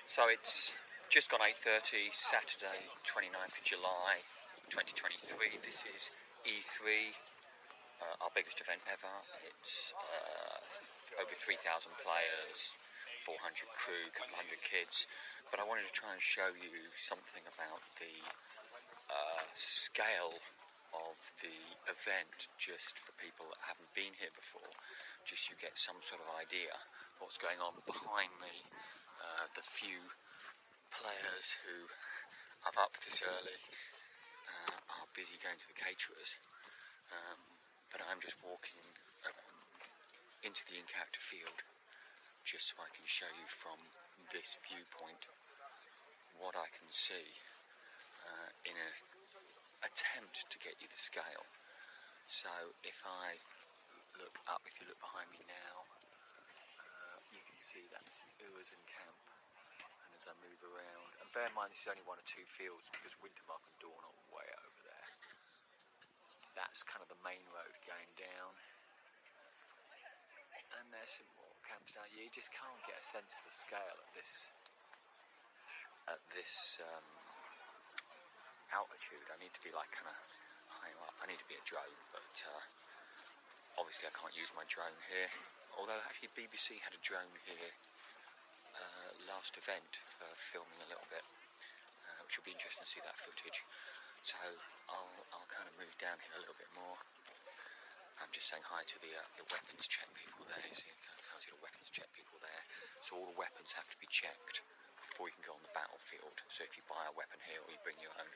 So it's just gone 8:30, Saturday 29th of July 2023. This is E3, our biggest event ever. It's over 3,000 players, 400 crew, a couple hundred kids. But I wanted to try and show you something about the scale of the event, just for people that haven't been here before, just so you get some sort of idea what's going on behind me. The few players who are up this early are busy going to the caterers, but I'm just walking into the in-character field just so I can show you from this viewpoint what I can see in an attempt to get you the scale. So if I look up, if you look behind me now, you can see that's Uazan camp. And as I move around, and bear in mind this is only one or two fields because Wintermark and Dawn are way over there. That's kind of the main road going down. And there's some more camps now. You just can't get a sense of the scale at this altitude. I need to be like kind of higher up. I need to be a drone, but obviously I can't use my drone here. Although actually BBC had a drone here last event for filming a little bit, which will be interesting to see that footage. So I'll kind of move down here a little bit more. I'm just saying hi to the weapons check people there. You see, I can't see the weapons check people there. So all the weapons have to be checked before you can go on the battlefield. So if you buy a weapon here or you bring your own,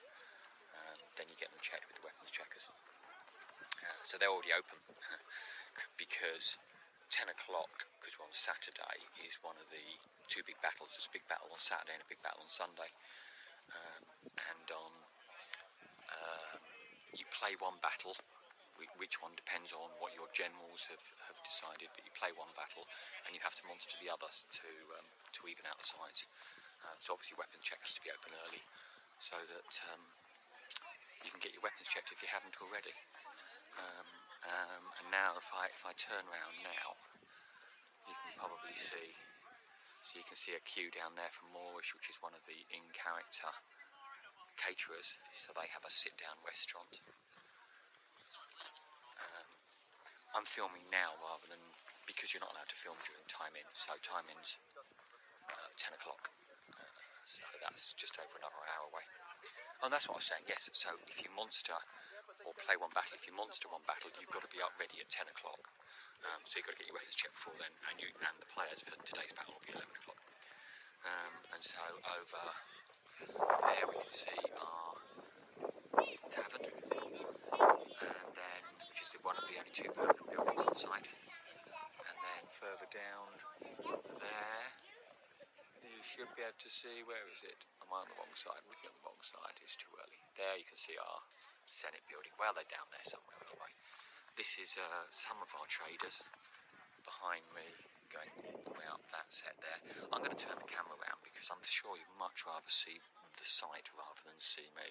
then you get them checked with the weapons checkers. So they're already open because 10 o'clock, because we're on Saturday, is one of the two big battles. There's a big battle on Saturday and a big battle on Sunday. And on you play one battle, which one depends on what your generals have decided, but you play one battle and you have to monster the others to even out the sides. So obviously weapons check has to be open early so that you can get your weapons checked if you haven't already. And now if I turn around now, you can probably see, so you can see a queue down there for Moorish, which is one of the in-character caterers, so they have a sit-down restaurant. I'm filming now rather than, because you're not allowed to film during time-in, so time-in's 10 o'clock, so that's just over another hour away. Oh, and that's what I was saying, yes, so if you monster or play one battle, if you monster one battle, you've got to be up ready at 10 o'clock. So you've got to get your weapons checked before then, and the players for today's battle will be 11 o'clock. And so over there we can see our tavern, and then which is one of the only two permanent buildings on site. And then further down there, you should be able to see, where is it? Am I on the wrong side? I'm looking on the wrong side, it's too early. There you can see our Senate building. Well, they're down there somewhere anyway. This is some of our traders behind me going all the way up that set there. I'm going to turn the camera around because I'm sure you'd much rather see the site rather than see me.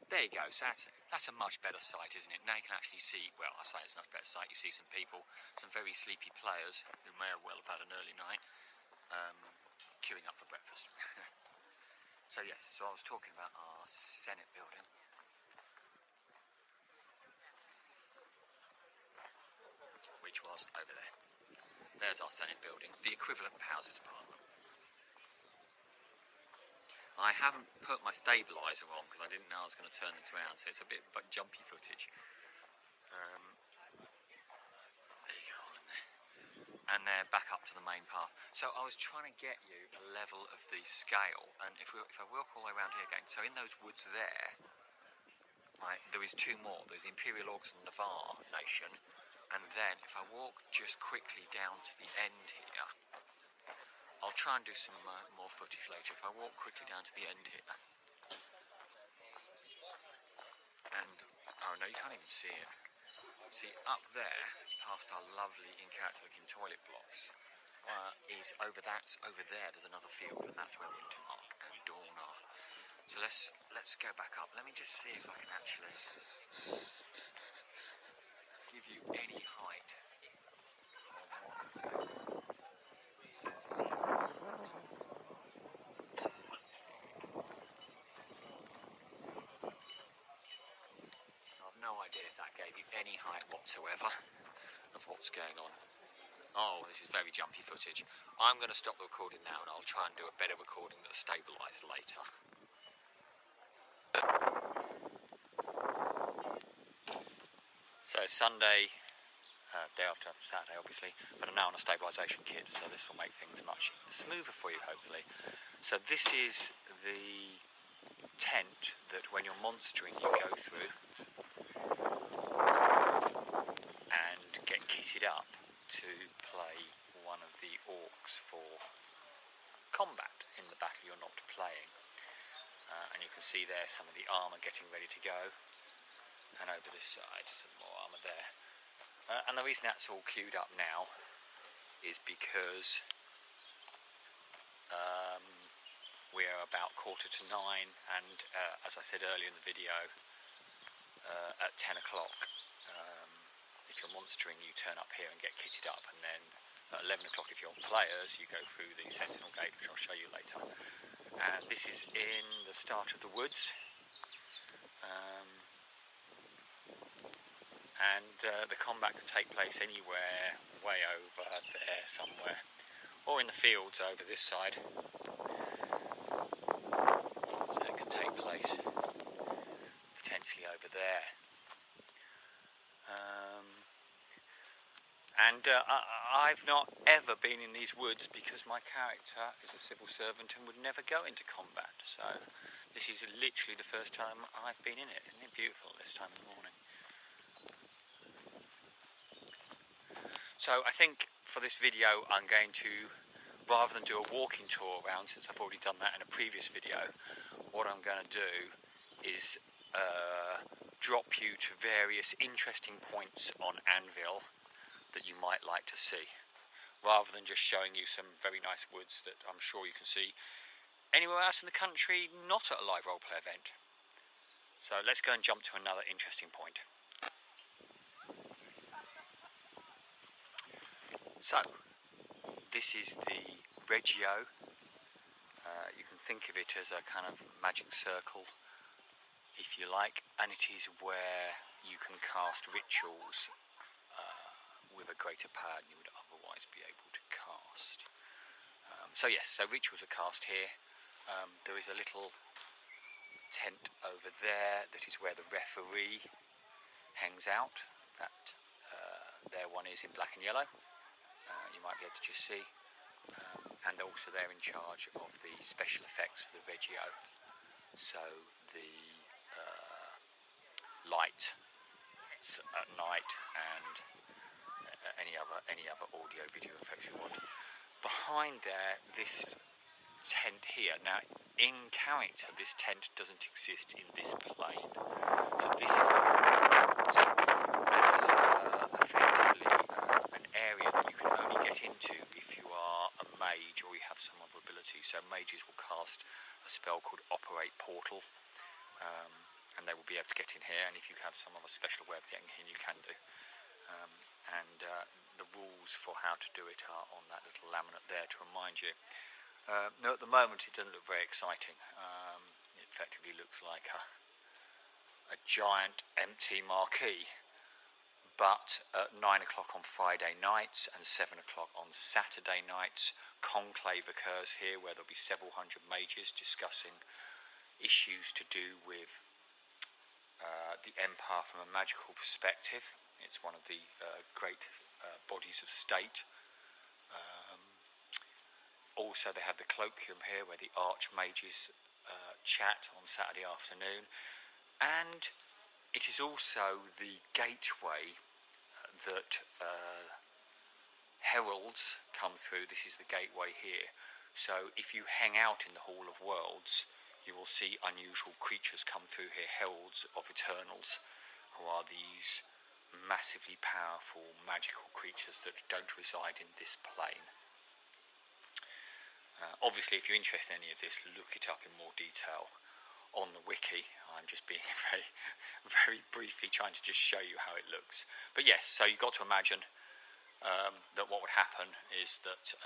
There you go, so that's a much better sight, isn't it? Now you can actually see, well, I say it's a much better sight. You see some people, some very sleepy players who may well have had an early night, queuing up for breakfast. So yes, so I was talking about our Senate building. Which was over there. There's our Senate building, the equivalent of Houses of Parliament. I haven't put my stabiliser on because I didn't know I was going to turn this around, so it's a bit jumpy footage. There you go, on there. And they're back up to the main path. So I was trying to get you a level of the scale, and if I walk all the way around here again, so in those woods there, right, there is two more. There's the Imperial Orcs and Navarre nation. And then if I walk just quickly down to the end here, I'll try and do some more footage later. If I walk quickly down to the end here, and oh no, you can't even see it. See, up there, past our lovely in-character looking toilet blocks, is over there. There's another field, and that's where Wintermark and Dawn are. So let's go back up. Let me just see if I can actually give you any height on what's going on. idea if that gave you any height whatsoever of what's going on. Oh, this is very jumpy footage. I'm going to stop the recording now and I'll try and do a better recording that's stabilised later. So Sunday, day after Saturday obviously, but I'm now on a stabilisation kit, so this will make things much smoother for you hopefully. So this is the tent that when you're monstering you go through and get kitted up to play one of the orcs for combat in the battle you're not playing. And you can see there some of the armour getting ready to go, and over this side some more armour there. And the reason that's all queued up now is because we are about 8:45, and as I said earlier in the video, at 10 o'clock, if you're monstering, you turn up here and get kitted up, and then at 11 o'clock, if you're players, you go through the Sentinel Gate, which I'll show you later. And this is in the start of the woods. The combat can take place anywhere way over there somewhere, or in the fields over this side. So it can take place potentially over there. I've not ever been in these woods because my character is a civil servant and would never go into combat. So this is literally the first time I've been in it. Isn't it beautiful this time in the morning? So I think for this video I'm going to, rather than do a walking tour around, since I've already done that in a previous video, what I'm going to do is drop you to various interesting points on Anvil that you might like to see, rather than just showing you some very nice woods that I'm sure you can see anywhere else in the country, not at a live roleplay event. So let's go and jump to another interesting point. So, this is the Regio. You can think of it as a kind of magic circle, if you like, and it is where you can cast rituals with a greater power than you would otherwise be able to cast. So rituals are cast here. There is a little tent over there that is where the referee hangs out. That there one is in black and yellow. You might be able to just see. And also they're in charge of the special effects for the Regio. So the light at night and any other audio video effects you want. Behind there, this tent here. Now, in character, this tent doesn't exist in this plane. So this is the hall of gods, and is effectively an area that you can only get into if you are a mage or you have some other ability. So mages will cast a spell called Operate Portal, and they will be able to get in here. And if you have some other special way of getting in, you can do. The rules for how to do it are on that little laminate there to remind you. Now at the moment it doesn't look very exciting. It effectively looks like a giant empty marquee. But at 9 o'clock on Friday nights and 7 o'clock on Saturday nights, conclave occurs here where there'll be several hundred mages discussing issues to do with the Empire from a magical perspective. It's one of the great bodies of state. Also they have the colloquium here where the archmages chat on Saturday afternoon, and it is also the gateway that heralds come through. This is the gateway here. So if you hang out in the Hall of Worlds, you will see unusual creatures come through here, heralds of Eternals, who are these massively powerful magical creatures that don't reside in this plane. Obviously, if you're interested in any of this, look it up in more detail on the wiki. I'm just being very briefly trying to just show you how it looks. But yes, so you've got to imagine that what would happen is that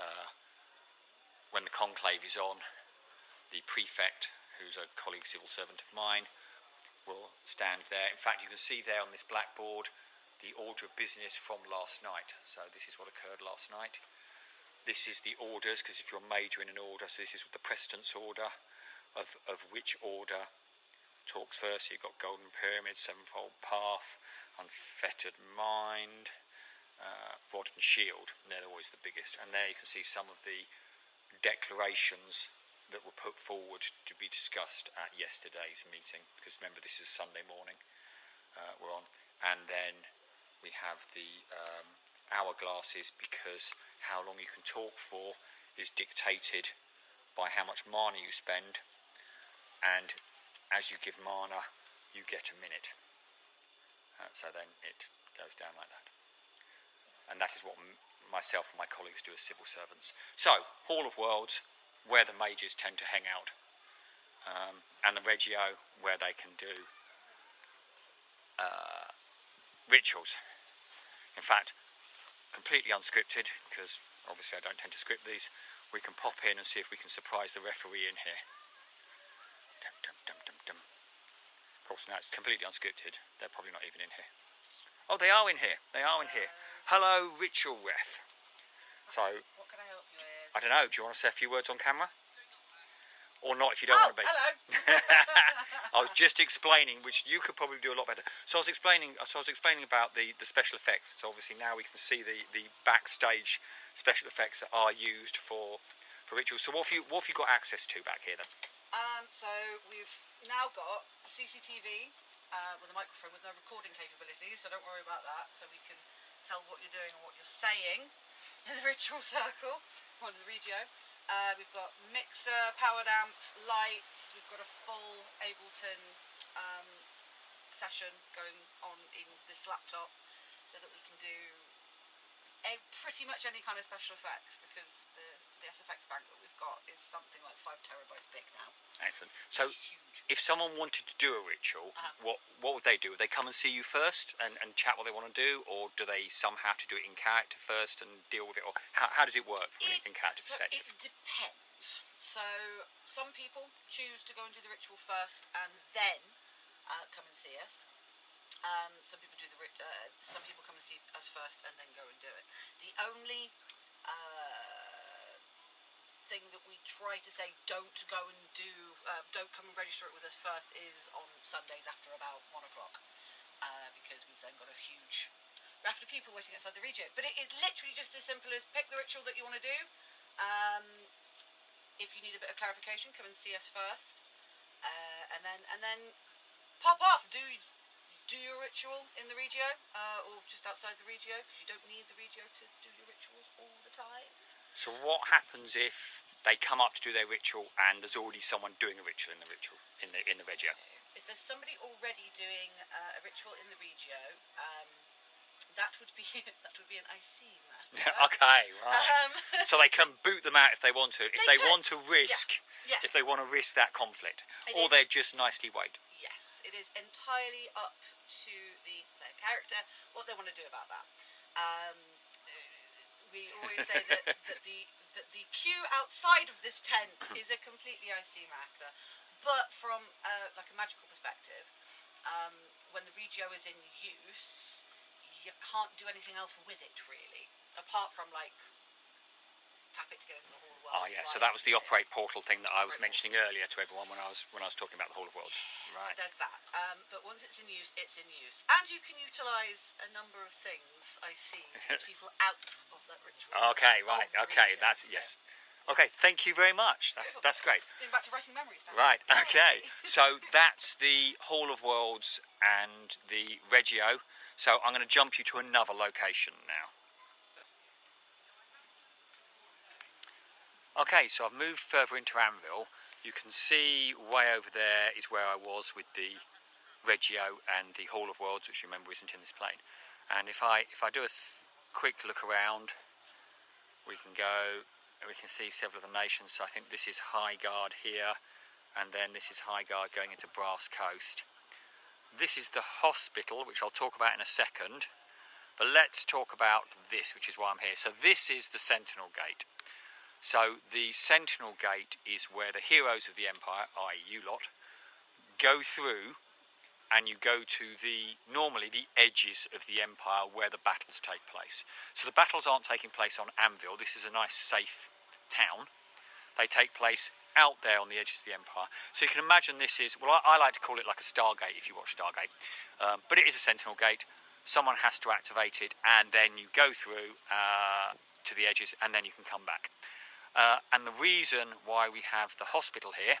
when the conclave is on, the prefect, who's a colleague civil servant of mine, will stand there. In fact, you can see there on this blackboard the order of business from last night. So this is what occurred last night. This is the orders, because if you're majoring in order, so this is the precedence order of which order talks first. So you've got Golden Pyramid, Sevenfold Path, Unfettered Mind, Rod and Shield. They're always the biggest. And there you can see some of the declarations that were put forward to be discussed at yesterday's meeting, because remember, this is Sunday morning we're on. And then we have the hourglasses, because how long you can talk for is dictated by how much mana you spend, and as you give mana you get a minute, so then it goes down like that. And that is what myself and my colleagues do as civil servants. So Hall of Worlds, where the mages tend to hang out, and the Regio, where they can do rituals. In fact, completely unscripted, because obviously I don't tend to script these, we can pop in and see if we can surprise the referee in here. Dum, dum, dum, dum, dum. Of course, now it's completely unscripted. They're probably not even in here. Oh, they are in here. They are in here. Hello, ritual ref. So, what can I help you with? I don't know. Do you want to say a few words on camera? Or not, if you don't want to be. Hello. I was just explaining, which you could probably do a lot better. So I was explaining about the special effects. So obviously now we can see the backstage special effects that are used for rituals. So what have you got access to back here then? So we've now got CCTV with a microphone with no recording capabilities, so don't worry about that. So we can tell what you're doing and what you're saying in the ritual circle, or in the Regio. We've got mixer, powered amp, lights. We've got a full Ableton session going on in this laptop, so that we can do pretty much any kind of special effects, because the SFX bank that we've got is something like 5 terabytes big now. Excellent. So if someone wanted to do a ritual, what would they do? Would they come and see you first and chat what they want to do, or do they somehow have to do it in character first and deal with it, or how does it work from an in character perspective? It depends. So some people choose to go and do the ritual first and then come and see us. Some people do some people come and see us first and then go and do it. The only thing that we try to say don't come and register it with us first is on Sundays after about 1 o'clock, because we've then got a huge raft of people waiting outside the Regio. But it's literally just as simple as pick the ritual that you want to do. If you need a bit of clarification, come and see us first, and then pop off. Do your ritual in the Regio, or just outside the Regio, because you don't need the Regio to do your rituals all the time. So what happens if they come up to do their ritual and there's already someone doing a ritual in the Regio? If there's somebody already doing a ritual in the Regio, that would be an IC matter. Okay, right. So they can boot them out if they want to. If they want to risk that conflict, or they just nicely wait. Yes, it is entirely up to the player character what they want to do about that. We always say that the queue outside of this tent is a completely IC matter, but from like a magical perspective, when the Regio is in use, you can't do anything else with it really, apart from like tap it to go into the Hall of Worlds. Oh yeah, so that was the operate portal thing that I was mentioning earlier to everyone when I was talking about the Hall of Worlds. Yes, right. So there's that. But once it's in use, it's in use, and you can utilise a number of things. I see to get people out of that ritual. Okay, right. Okay, that's yes. Okay, thank you very much. That's great. Going back to writing memories now. Right. Okay. So that's the Hall of Worlds and the Regio. So I'm going to jump you to another location now. Okay, so I've moved further into Anvil. You can see way over there is where I was with the Regio and the Hall of Worlds, which you remember isn't in this plane. And if I do a quick look around, we can go, we can see several of the nations. So I think this is Highguard here, and then this is Highguard going into Brass Coast. This is the hospital, which I'll talk about in a second. But let's talk about this, which is why I'm here. So this is the Sentinel Gate. So the Sentinel Gate is where the heroes of the Empire, i.e. you lot, go through and you go to normally the edges of the empire where the battles take place. So the battles aren't taking place on Anvil. This is a nice safe town. They take place out there on the edges of the empire. So you can imagine this is, well, I like to call it like a Stargate if you watch Stargate, but it is a sentinel gate. Someone has to activate it, and then you go through to the edges, and then you can come back. And the reason why we have the hospital here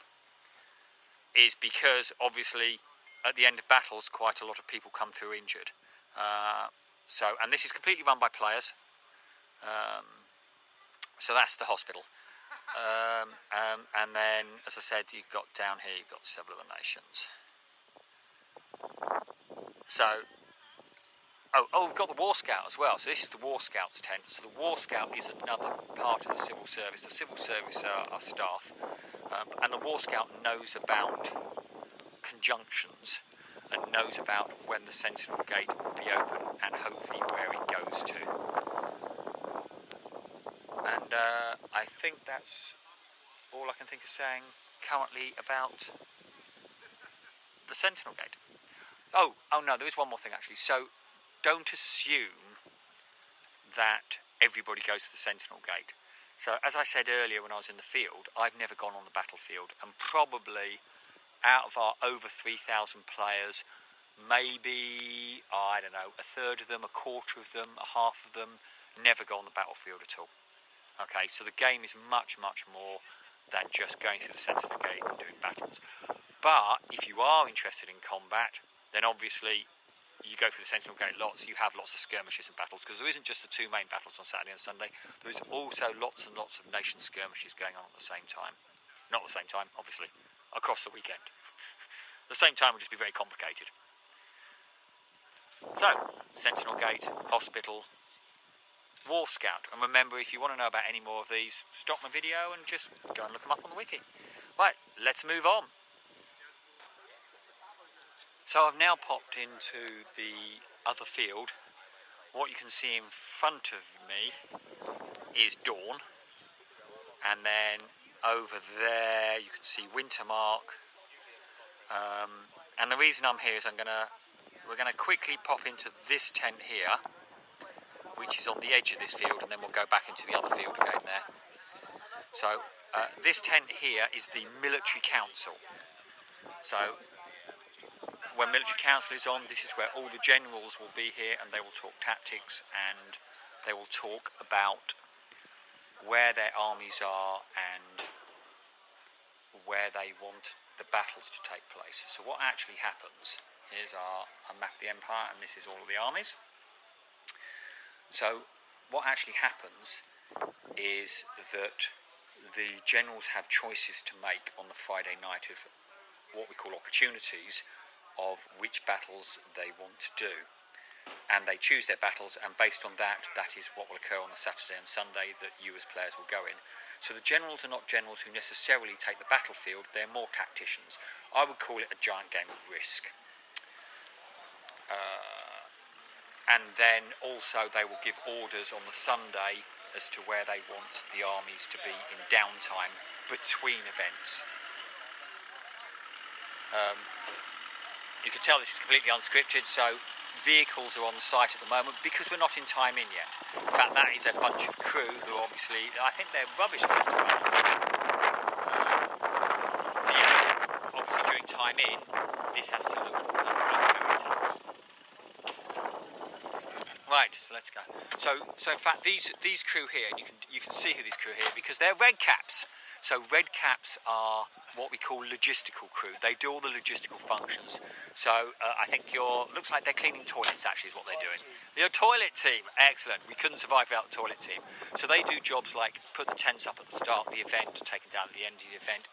is because obviously at the end of battles quite a lot of people come through injured. And this is completely run by players. So that's the hospital. And then, as I said, you've got down here, you've got several of the nations. So, we've got the War Scout as well. So this is the War Scout's tent. So the War Scout is another part of the Civil Service. The Civil Service are staff. And the War Scout knows about conjunctions and knows about when the Sentinel Gate will be open and hopefully where it goes to. And I think that's all I can think of saying currently about the Sentinel Gate. Oh no, there is one more thing actually. So don't assume that everybody goes to the Sentinel Gate. So as I said earlier when I was in the field, I've never gone on the battlefield, and probably out of our over 3,000 players, maybe, I don't know, a third of them, a quarter of them, a half of them never go on the battlefield at all. Okay, so the game is much, much more than just going through the Sentinel Gate and doing battles. But if you are interested in combat, then obviously you go through the Sentinel Gate lots. You have lots of skirmishes and battles, because there isn't just the two main battles on Saturday and Sunday. There is also lots and lots of nation skirmishes going on at the same time. Not at the same time, obviously, across the weekend. The same time will just be very complicated. So, Sentinel Gate, Hospital, War Scout. And remember, if you want to know about any more of these, stop my video and just go and look them up on the wiki. Right, let's move on. So I've now popped into the other field. What you can see in front of me is Dawn. And then over there you can see Wintermark. And the reason I'm here is we're gonna quickly pop into this tent here, which is on the edge of this field, and then we'll go back into the other field again there. So this tent here is the Military Council. So when Military Council is on, this is where all the generals will be here, and they will talk tactics, and they will talk about where their armies are and where they want the battles to take place. So what actually happens, here's a map of the Empire, and this is all of the armies. So what actually happens is that the generals have choices to make on the Friday night of what we call opportunities of which battles they want to do. And they choose their battles, and based on that, that is what will occur on the Saturday and Sunday that you as players will go in. So the generals are not generals who necessarily take the battlefield, they're more tacticians. I would call it a giant game of Risk. And then also they will give orders on the Sunday as to where they want the armies to be in downtime between events. You can tell this is completely unscripted, so vehicles are on site at the moment because we're not in time in yet. In fact, that is a bunch of crew who obviously, I think they're rubbish collectors. So yes, obviously during time in, this has to look like a character. Right, so let's go. So in fact, these crew here, and you can see who these crew here because they're red caps. So red caps are what we call logistical crew. They do all the logistical functions. So I think looks like they're cleaning toilets actually is what they're doing. They're a toilet team, excellent. We couldn't survive without the toilet team. So they do jobs like put the tents up at the start of the event, take them down at the end of the event,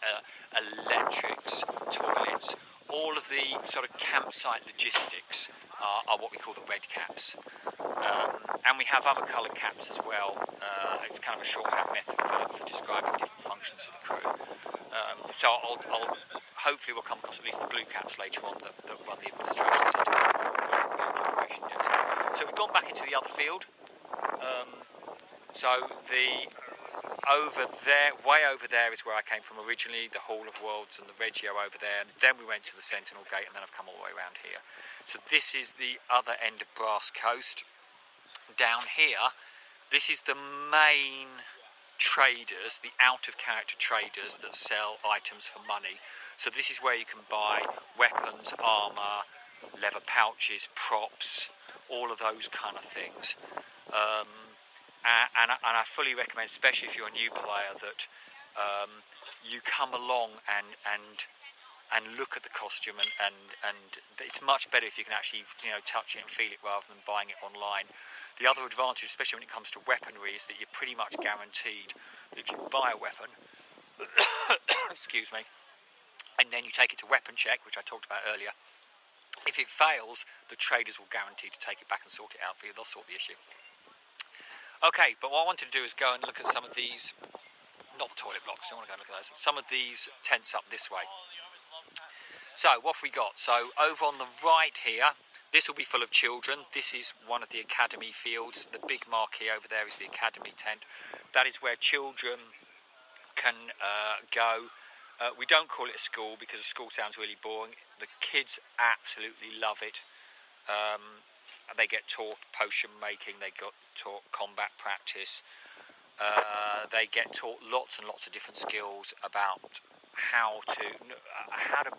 electrics, toilets, all of the sort of campsite logistics are what we call the red caps. And we have other coloured caps as well. It's kind of a shorthand method for describing different functions of the crew. So I'll hopefully we'll come across at least the blue caps later on that run the administration centre. So we've gone back into the other field. So over there, way over there is where I came from originally, the Hall of Worlds and the Regio over there, and then we went to the Sentinel Gate, and then I've come all the way around here. So this is the other end of Brass Coast. Down here, this is the main traders, the out-of-character traders that sell items for money. So this is where you can buy weapons, armour, leather pouches, props, all of those kind of things. And I fully recommend, especially if you're a new player, that you come along and look at the costume, and it's much better if you can actually touch it and feel it rather than buying it online. The other advantage, especially when it comes to weaponry, is that you're pretty much guaranteed that if you buy a weapon, excuse me, and then you take it to weapon check, which I talked about earlier, if it fails, the traders will guarantee to take it back and sort it out for you. They'll sort the issue. Okay, but what I wanted to do is go and look at some of these, not the toilet blocks, I don't want to go and look at those, some of these tents up this way. So, what have we got? So, over on the right here, this will be full of children. This is one of the academy fields. The big marquee over there is the academy tent. That is where children can go. We don't call it a school because a school sounds really boring. The kids absolutely love it. They get taught potion making, they get taught combat practice, they get taught lots and lots of different skills about how to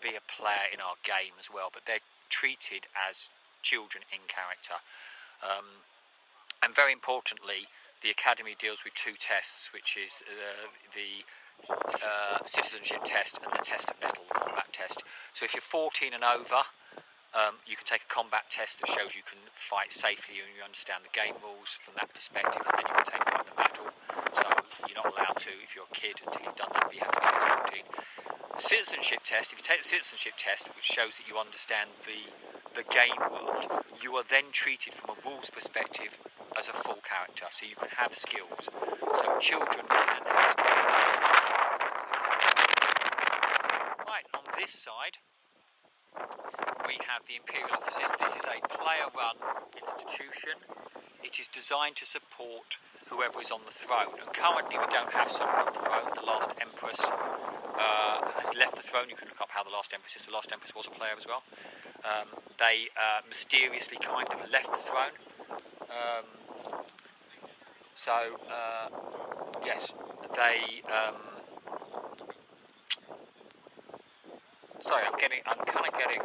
be a player in our game as well, but they're treated as children in character. And very importantly, the academy deals with two tests, which is the citizenship test and the test of mettle, the combat test. So if you're 14 and over, you can take a combat test that shows you can fight safely and you understand the game rules from that perspective, and then you can take part in the battle. So you're not allowed to, if you're a kid, until you've done that, but you have to be at least 14. Citizenship test, if you take the citizenship test, which shows that you understand the game world, you are then treated from a rules perspective as a full character, so you can have skills. So children can have skills. Right, on this side, we have the Imperial Offices. This is a player-run institution. It is designed to support whoever is on the throne. And currently we don't have someone on the throne. The last Empress has left the throne. You can look up how the last Empress is. The last Empress was a player as well. They mysteriously kind of left the throne. Yes, they... Sorry, I'm kind of getting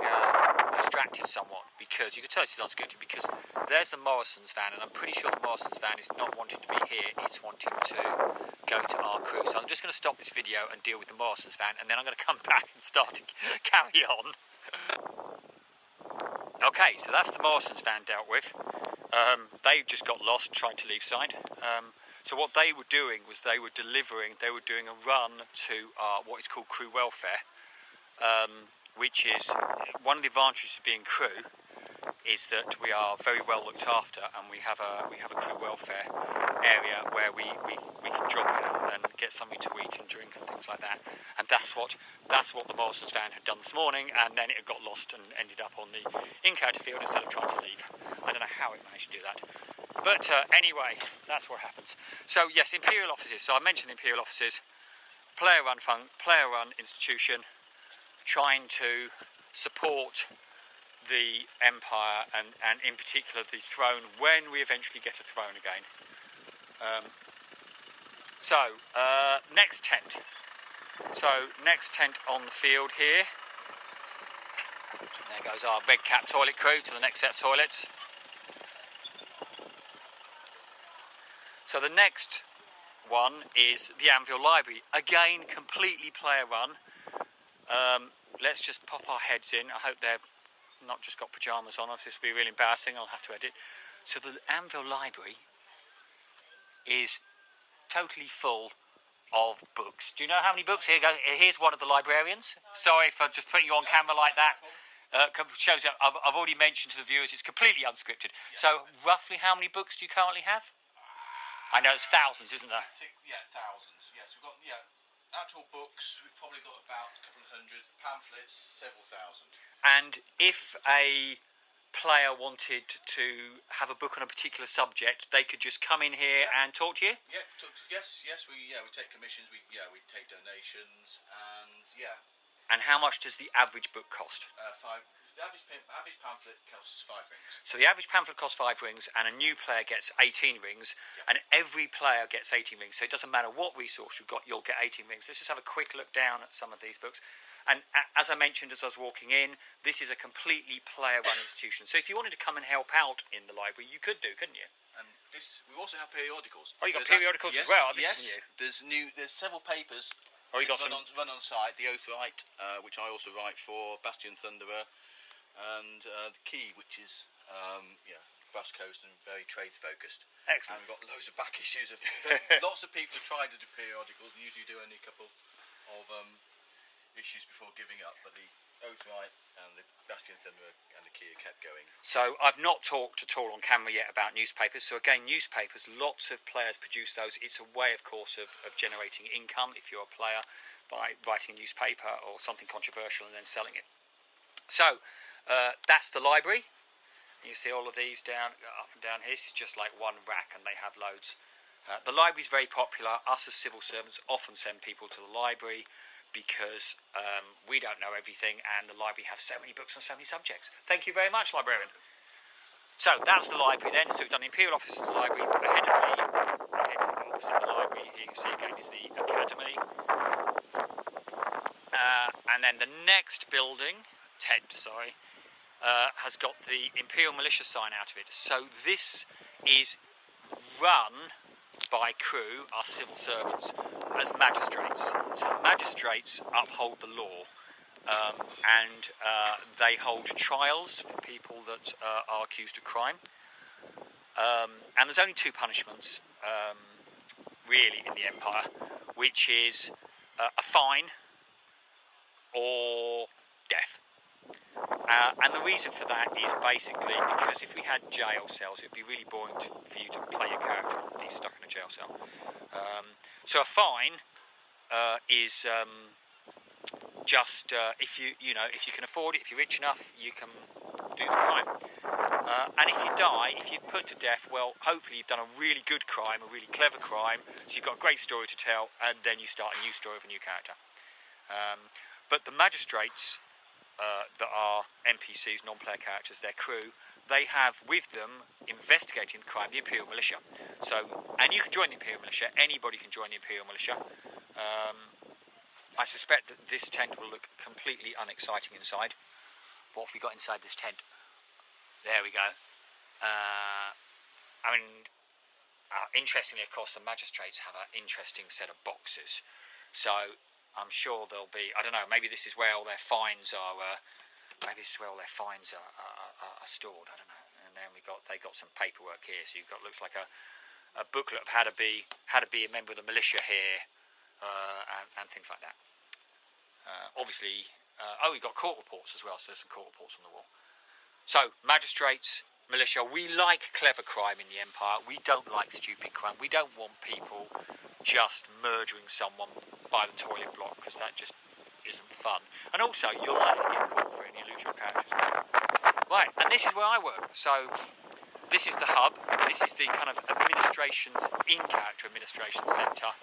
distracted somewhat, because you can tell this is unscripted, because there's the Morrison's van, and I'm pretty sure the Morrison's van is not wanting to be here, it's wanting to go to our crew. So I'm just going to stop this video and deal with the Morrison's van, and then I'm going to come back and start to carry on. Okay, so that's the Morrison's van dealt with. They just got lost trying to leave side. So what they were doing was they were doing a run to what is called crew welfare. Which is one of the advantages of being crew, is that we are very well looked after, and we have a crew welfare area where we can drop in and get something to eat and drink and things like that. And that's what the Morrison's van had done this morning, and then it got lost and ended up on the in-character field instead of trying to leave. I don't know how it managed to do that, but anyway, that's what happens. So yes, Imperial Offices. So I mentioned Imperial Offices, player-run institution, trying to support the Empire and in particular the throne when we eventually get a throne again. Next tent. So next tent on the field here. There goes our red cap toilet crew to the next set of toilets. So the next one is the Anvil Library. Again, completely player run. Let's just pop our heads in. I hope they're not just got pyjamas on. This will be really embarrassing. I'll have to edit. So the Anvil Library is totally full of books. Do you know how many books? Here's one of the librarians. Sorry for just putting you on camera like that. Shows that I've already mentioned to the viewers it's completely unscripted. Yeah. So roughly how many books do you currently have? I know it's thousands, isn't there? Yeah, thousands. Yes, we've got actual books. We've probably got about a couple of hundred. Pamphlets, several thousand. And if a player wanted to have a book on a particular subject, they could just come in here and talk to you? Yeah, yes, we take commissions, we take donations, and And how much does the average book cost? The average pamphlet costs 5 rings. So the average pamphlet costs 5 rings, and a new player gets 18 rings, and every player gets 18 rings. So it doesn't matter what resource you've got, you'll get 18 rings. Let's just have a quick look down at some of these books. And as I mentioned as I was walking in, this is a completely player-run institution. So if you wanted to come and help out in the library, you could do, couldn't you? And we also have periodicals. Oh, you've got periodicals as well? This is new. There's several papers. Oh, you got run on site. The Oath Right, which I also write for, Bastion Thunderer, and the Key, which is Brass Coast and very trades focused. Excellent. And we've got loads of back issues of lots of people have tried to do periodicals and usually do only a couple of issues before giving up, but the Oath Right and the Bastion Thunderer and the Key are kept going. So I've not talked at all on camera yet about newspapers. So again, newspapers, lots of players produce those. It's a way, of course, of generating income if you're a player by writing a newspaper or something controversial and then selling it. So that's the library. You see all of these up and down here. It's just like one rack and they have loads. The library is very popular. Us as civil servants often send people to the library because we don't know everything and the library have so many books on so many subjects. Thank you very much, librarian. So that's the library then. So we've done the Imperial Office of the Library. Ahead of me, opposite the library, here you see again is the Academy. And then the next building, tent, has got the Imperial Militia sign out of it. So this is run by crew, our civil servants, as magistrates. So the magistrates uphold the law and they hold trials for people that are accused of crime. And there's only 2 punishments really in the Empire, which is a fine or death. And the reason for that is basically because if we had jail cells, it would be really boring for you to play your character and be stuck in a jail cell. So a fine is just if you can afford it, if you're rich enough, you can do the crime. And if you die, if you're put to death, well, hopefully you've done a really good crime, a really clever crime, so you've got a great story to tell, and then you start a new story of a new character. But the magistrates that are NPCs, non-player characters, their crew, they have with them investigating the crime, the Imperial Militia. So, and you can join the Imperial Militia, anybody can join the Imperial Militia. I suspect that this tent will look completely unexciting inside. What have we got inside this tent? There we go. Interestingly, of course, the magistrates have an interesting set of boxes. So I'm sure there'll be, I don't know, maybe this is where all their fines are. Maybe this is where all their fines are stored. I don't know. And then they got some paperwork here. So looks like a booklet of how to be a member of the militia here, and things like that. Obviously, we've got court reports as well. So there's some court reports on the wall. So magistrates, militia. We like clever crime in the Empire. We don't like stupid crime. We don't want people just murdering someone by the toilet block, because that just isn't fun. And also, you'll likely get caught for it and you lose your character as well. Right, and this is where I work. So this is the hub. This is the kind of administration's in-character administration centre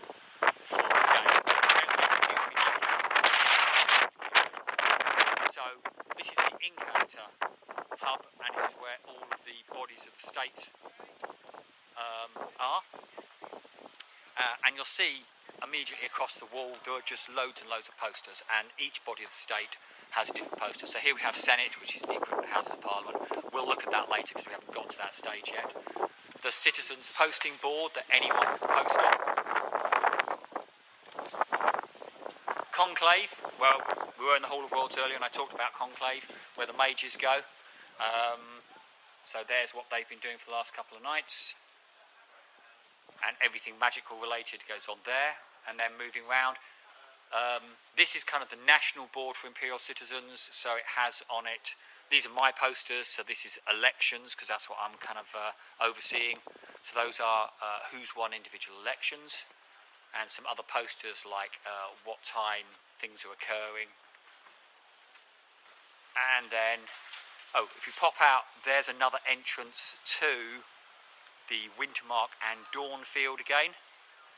for the game. So this is the in-character hub, and this is where all of the bodies of the state are. And you'll see immediately across the wall there are just loads and loads of posters, and each body of the state has a different poster. So here we have Senate, which is the equivalent of Houses of Parliament. We'll look at that later because we haven't got to that stage yet. The citizens posting board that anyone can post on. Conclave, well, we were in the Hall of Lords earlier and I talked about Conclave, where the mages go. So there's what they've been doing for the last couple of nights. And everything magical related goes on there. And then moving round, this is kind of the National Board for Imperial Citizens, so it has on it, these are my posters, so this is elections, because that's what I'm kind of overseeing. So those are who's won individual elections, and some other posters like what time things are occurring. And then Oh, if you pop out, there's another entrance to the Wintermark and Dawn field again.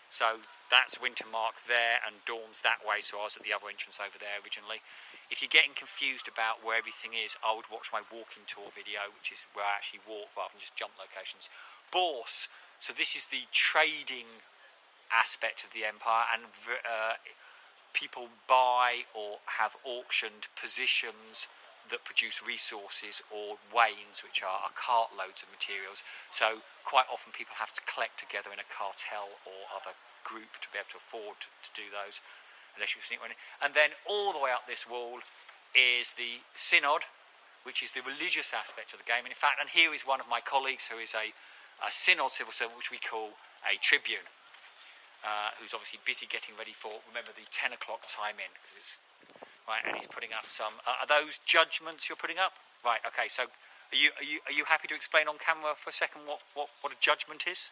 So that's Wintermark there and Dawn's that way, so I was at the other entrance over there originally. If you're getting confused about where everything is, I would watch my walking tour video, which is where I actually walk rather than just jump locations. Bourse, so this is the trading aspect of the Empire, and people buy or have auctioned positions that produce resources or wains, which are cartloads of materials. So quite often people have to collect together in a cartel or other group to be able to afford to do those, unless you sneak one in. And then all the way up this wall is the Synod, which is the religious aspect of the game. And in fact, and here is one of my colleagues who is a Synod civil servant, which we call a tribune, who's obviously busy getting ready for, remember, the 10 o'clock time in, because it's right, and he's putting up some. Are those judgments you're putting up? Right. Okay. So, are you happy to explain on camera for a second what a judgment is?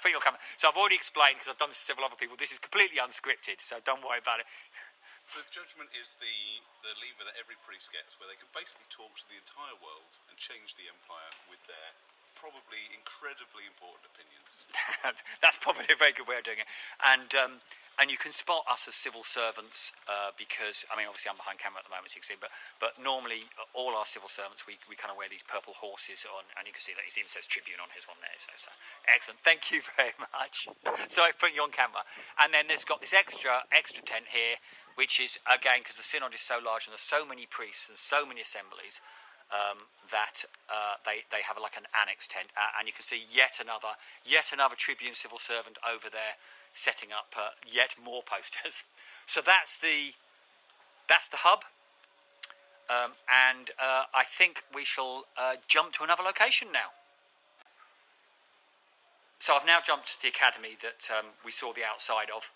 Put your camera. So I've already explained, because I've done this to several other people. This is completely unscripted, so don't worry about it. So judgment is the lever that every priest gets, where they can basically talk to the entire world and change the Empire with their probably incredibly important opinions. That's probably a very good way of doing it. And you can spot us as civil servants because, I mean, obviously I'm behind camera at the moment, so you can see, but normally all our civil servants, we kind of wear these purple horses on, and you can see that it even says Tribune on his one there. So excellent. Thank you very much. So I've put you on camera. And then there's got this extra tent here, which is, again, because the Synod is so large and there's so many priests and so many assemblies, that they have like an annex tent, and you can see yet another Tribune civil servant over there setting up yet more posters. So that's the hub, and I think we shall jump to another location now. So I've now jumped to the academy that we saw the outside of,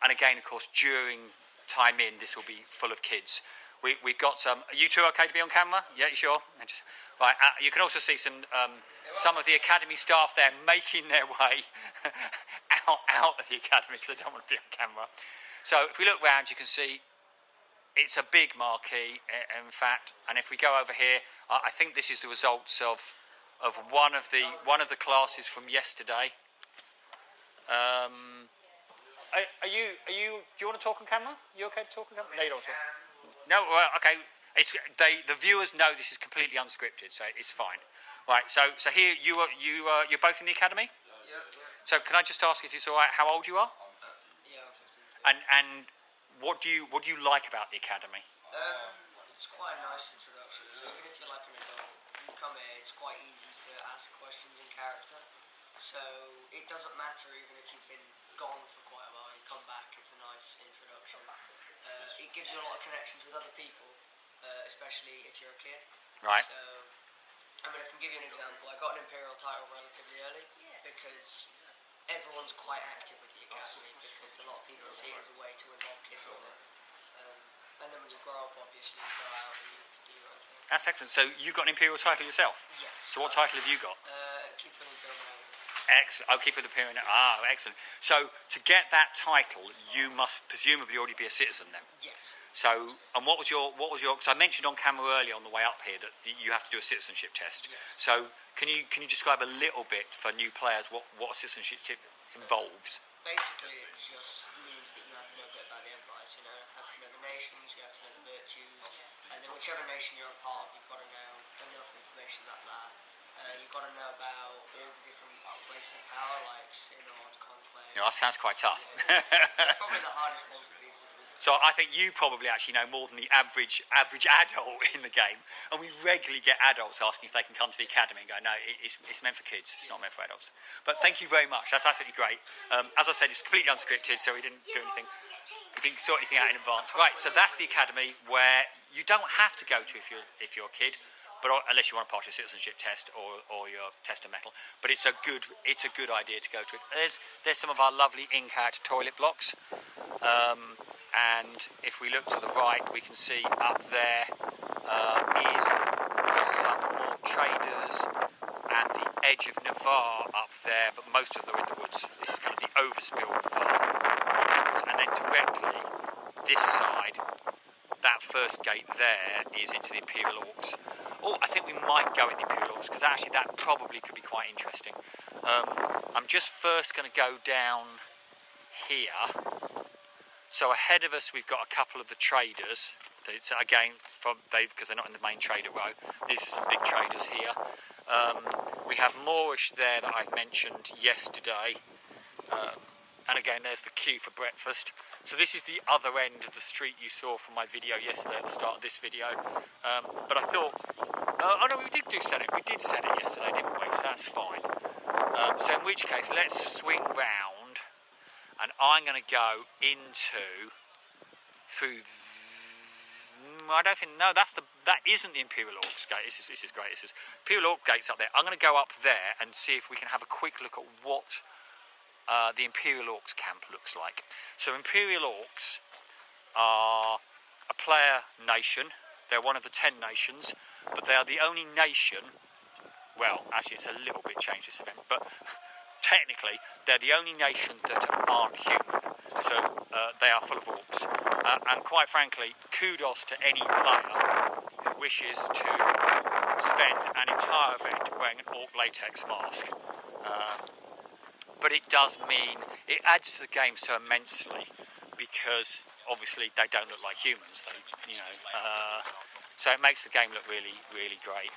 and again, of course, during time in, this will be full of kids. We've got some. Are you two okay to be on camera? Yeah, you sure? Right. You can also see some of the academy staff there making their way out of the academy because they don't want to be on camera. So if we look round, you can see it's a big marquee, in fact. And if we go over here, I think this is the results of one of the classes from yesterday. Are you? Do you want to talk on camera? You okay to talk on camera? No, you don't. No, well, okay. The viewers know this is completely unscripted, so it's fine. Right. So here you're both in the academy. Yeah. So can I just ask if it's all right? How old you are? I'm 15. Yeah, I'm 15. And what do you like about the academy? It's quite a nice introduction. So even if you're like an adult, you come here, it's quite easy to ask questions in character. So it doesn't matter even if you've been gone for quite a while, you come back, it's a nice introduction. It gives you a lot of connections with other people, especially if you're a kid. Right. So, I mean, I can give you an example. I got an Imperial title relatively early because everyone's quite active with the academy because a lot of people see it as a way to involve kids in it. And then when you grow up, obviously, you go out and you do your own thing. That's excellent. So you've got an Imperial title yourself? Yes. So what title have you got? Keep it in Imperial. Excellent. I'll keep it appearing. Excellent. So to get that title, you must presumably already be a citizen then. Yes. So, and what was your? Because I mentioned on camera earlier on the way up here that you have to do a citizenship test. Yes. So can you describe a little bit for new players what a citizenship involves? Basically, it just means that you have to know a bit about the empires. You know, you have to know the nations, you have to know the virtues, and then whichever nation you're a part of, you've got to know enough information about that. You've got to know about all the different places of power, like Synod, Conclave. That sounds quite tough. Yeah, it's probably the hardest one for people to do. So I think you probably actually know more than the average adult in the game, and we regularly get adults asking if they can come to the academy and go, no, it's meant for kids, it's not meant for adults. But thank you very much, that's absolutely great. As I said, it's completely unscripted, so we didn't do anything. We didn't sort anything out in advance. Right, so that's the academy where you don't have to go to if you're a kid, but unless you want to pass your citizenship test or your test of metal. But it's a good idea to go to it. There's some of our lovely in-character toilet blocks. And if we look to the right, we can see up there is some more traders and the edge of Navarre up there, but most of them are in the woods. This is kind of the overspill of Navarre. And then directly this side, that first gate there is into the Imperial Orcs. Oh, I think we might go in the Imperial Orcs, because actually that probably could be quite interesting. I'm just first going to go down here. So ahead of us we've got a couple of the traders. Again, because they're not in the main trader row. These are some big traders here. We have Moorish there that I mentioned yesterday. And again, there's the queue for breakfast. So this is the other end of the street you saw from my video yesterday at the start of this video. But I thought, oh no, we did do Senate. We did Senate yesterday, didn't we? So that's fine. So in which case, let's swing round, and I'm going to go through. I don't think. No, that isn't the Imperial Orcs gate. This is great. This is Imperial Orc gates up there. I'm going to go up there and see if we can have a quick look at what the Imperial Orcs camp looks like. So Imperial Orcs are a player nation. They're one of the 10 nations, but they are the only nation. Well, actually, it's a little bit changed this event, but technically, they're the only nation that aren't human. So they are full of orcs. And quite frankly, kudos to any player who wishes to spend an entire event wearing an orc latex mask. But it does mean, it adds to the game so immensely, because obviously they don't look like humans. So it makes the game look really, really great.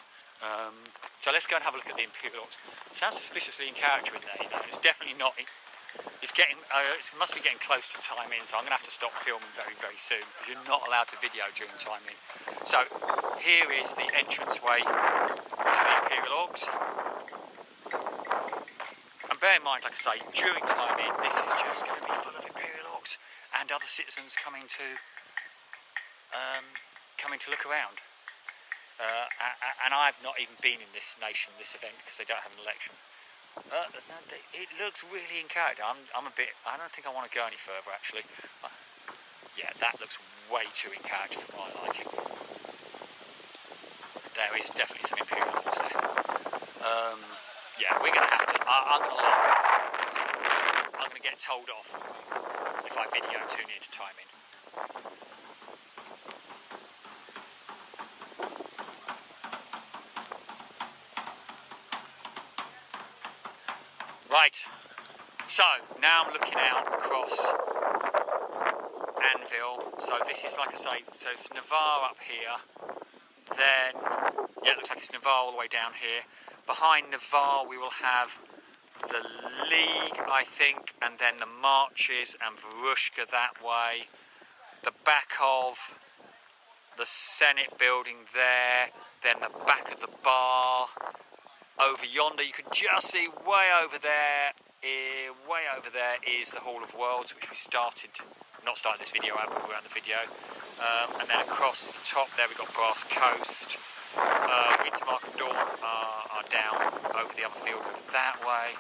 So let's go and have a look at the Imperial Orcs. It sounds suspiciously in character in there, It's definitely not. It's getting. It must be getting close to time in, so I'm going to have to stop filming very, very soon, because you're not allowed to video during time in. So here is the entranceway to the Imperial Orcs. And bear in mind, like I say, during time in, this is just going to be full of Imperial Orcs and other citizens coming to look around. And I've not even been in this nation, this event, because they don't have an election. It looks really in character. I don't think I want to go any further, actually. Yeah, that looks way too in character for my liking. There is definitely some Imperial Orcs there. Yeah, we're going to have to. I'm going to leave it, because I'm going to get told off if I video too near to time in. Right, so now I'm looking out across Anvil. So this is, like I say, so it's Navarre up here. Then, yeah, it looks like it's Navarre all the way down here. Behind Navarre we will have the League, I think, and then the Marches and Varushka that way. The back of the Senate building there, then the back of the bar. Over yonder, you can just see way over there is the Hall of Worlds, which we not started this video out, but we were on the video. And then across the top there we've got Brass Coast. Wintermark and Dawn are down over the other field over that way.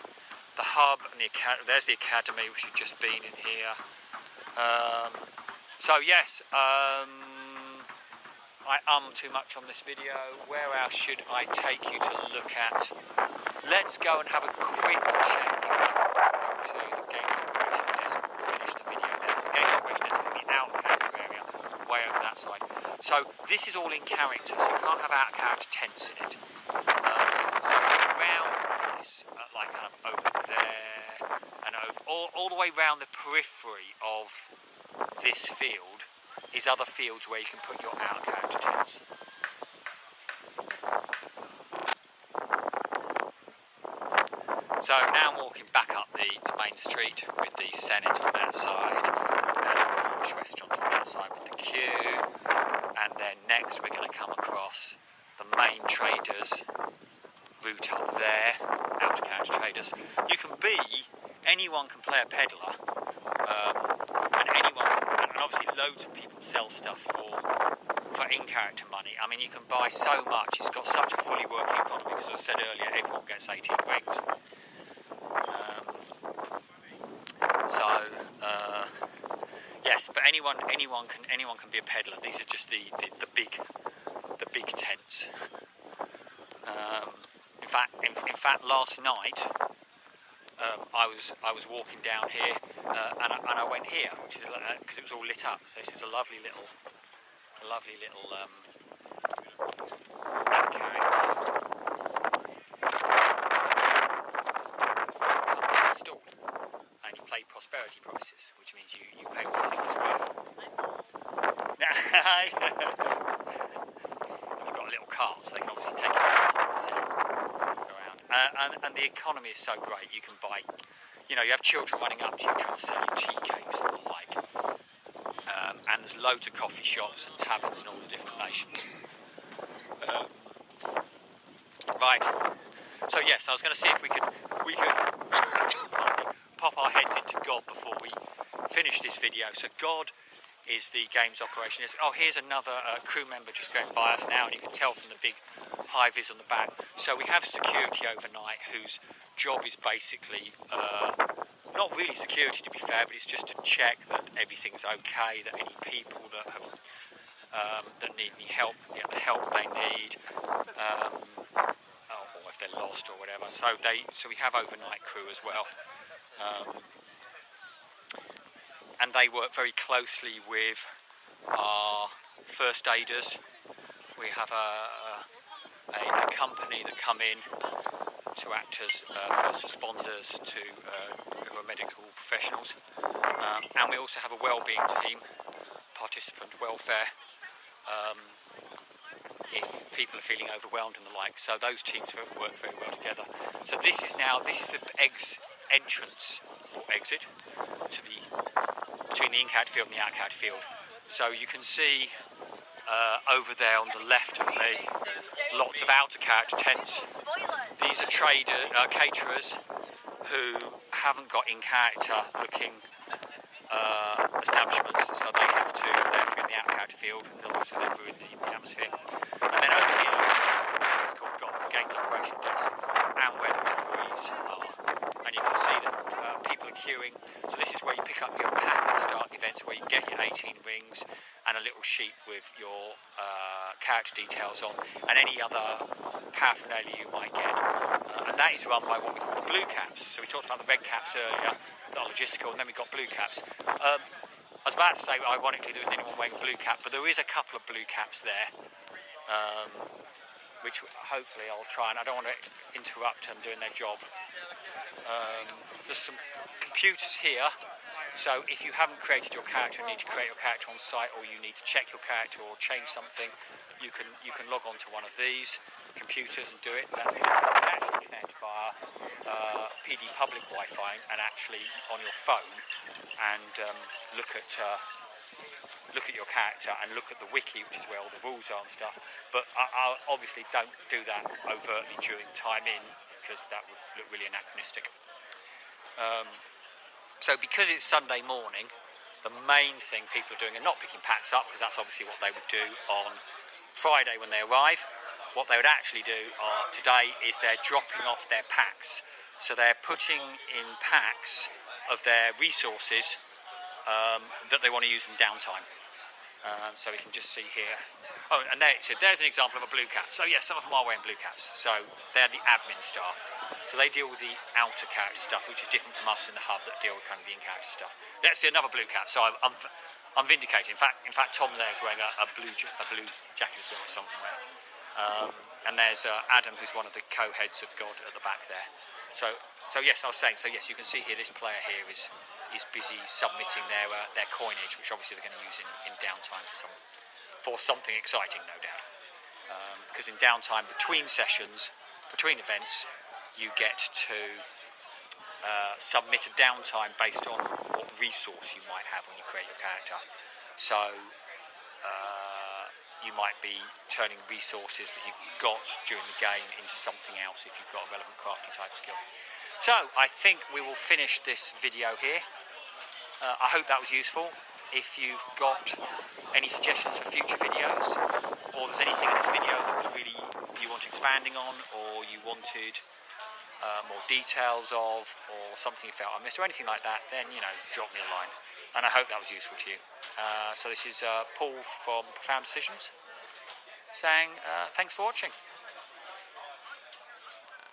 The hub and there's the academy, which we've just been in here. So yes, I too much on this video. Where else should I take you to look at? Let's go and have a quick check if I can go to the games operation desk and finish the video there. So the games operation desk is in the out character area, way over that side. So this is all in character, so you can't have out character tents in it. So around this, like kind of over there, and over all the way round the periphery of this field is other fields where you can put your out character tents. So now I'm walking back up the main street with the Senate on that side, and the Moorish restaurant on that side with the queue, and then next we're going to come across the main traders route up there, out character traders. You can anyone can play a peddler, and obviously loads of people sell stuff for in-character money. I mean, you can buy so much, it's got such a fully working economy, because as I said earlier, everyone gets 18 rings. Yes, but anyone can be a peddler. These are just the big tents. In fact, last night I was walking down here and I went here, which is because it was all lit up. So this is a lovely little a lovely little character installed, and you play prosperity prices, which means you pay what you think it's worth. And you've got a little cart, so they can obviously take it and sell it around. And the economy is so great. You can buy, you have children running up to you trying to sell you tea cakes and the like. And there's loads of coffee shops and taverns in all the different nations. Right. So yes, I was going to see if we could pop our heads into God before we finish this video. So God is the game's operation. Oh, here's another crew member just going by us now, and you can tell from the big high vis on the back. So we have security overnight, whose job is basically not really security, to be fair, but it's just to check that everything's okay, that any people that have that need any help get the help they need, or if they're lost or whatever. So we have overnight crew as well. And they work very closely with our first aiders. We have a company that come in to act as first responders who are medical professionals. And we also have a wellbeing team, participant welfare, if people are feeling overwhelmed and the like. So those teams work very well together. So this is the entrance or exit to between the in-character field and the out-character field. So you can see over there on the left of me, lots of outer-character tents. These are caterers who haven't got in-character looking establishments, so they have to be in the out-character field. They'll also live in the atmosphere. And then over here, it's called the Games Operation Desk, and where the referees are. And you can see that people are queuing. So this is where you pick up your pack at the start of the events, where you get your 18 rings and a little sheet with your character details on, and any other paraphernalia you might get. And that is run by what we call the blue caps. So we talked about the red caps earlier, that are logistical, and then we've got blue caps. I was about to say, ironically, there isn't anyone wearing a blue cap, but there is a couple of blue caps there, which hopefully I'll try, and I don't want to interrupt them doing their job. There's some computers here, so if you haven't created your character and need to create your character on site, or you need to check your character or change something, you can log on to one of these computers and do it. That's going to actually connect via PD public Wi-Fi and actually on your phone, and look at your character and look at the wiki, which is where all the rules are and stuff. But I obviously don't do that overtly during time in, because that would look really anachronistic. So because it's Sunday morning, the main thing people are doing are not picking packs up, because that's obviously what they would do on Friday when they arrive. What they would actually do today is they're dropping off their packs. So they're putting in packs of their resources that they want to use in downtime. So we can just see here. Oh, and there's an example of a blue cap. So yes, some of them are wearing blue caps. So they're the admin staff. So they deal with the outer character stuff, which is different from us in the hub that deal with kind of the in-character stuff. Let's see another blue cap. So I'm vindicated. In fact, Tom there is wearing a blue jacket as well, somewhere. And there's Adam, who's one of the co-heads of God, at the back there. So yes, I was saying. So yes, you can see here this player here is busy submitting their coinage, which obviously they're going to use in downtime for something exciting, no doubt. Because in downtime between sessions, between events, you get to submit a downtime based on what resource you might have when you create your character. So you might be turning resources that you've got during the game into something else if you've got a relevant crafting type skill. So I think we will finish this video here. I hope that was useful. If you've got any suggestions for future videos, or there's anything in this video that was really you want expanding on, or you wanted more details of, or something you felt I missed, or anything like that, then drop me a line. And I hope that was useful to you. So this is Paul from Profound Decisions saying thanks for watching.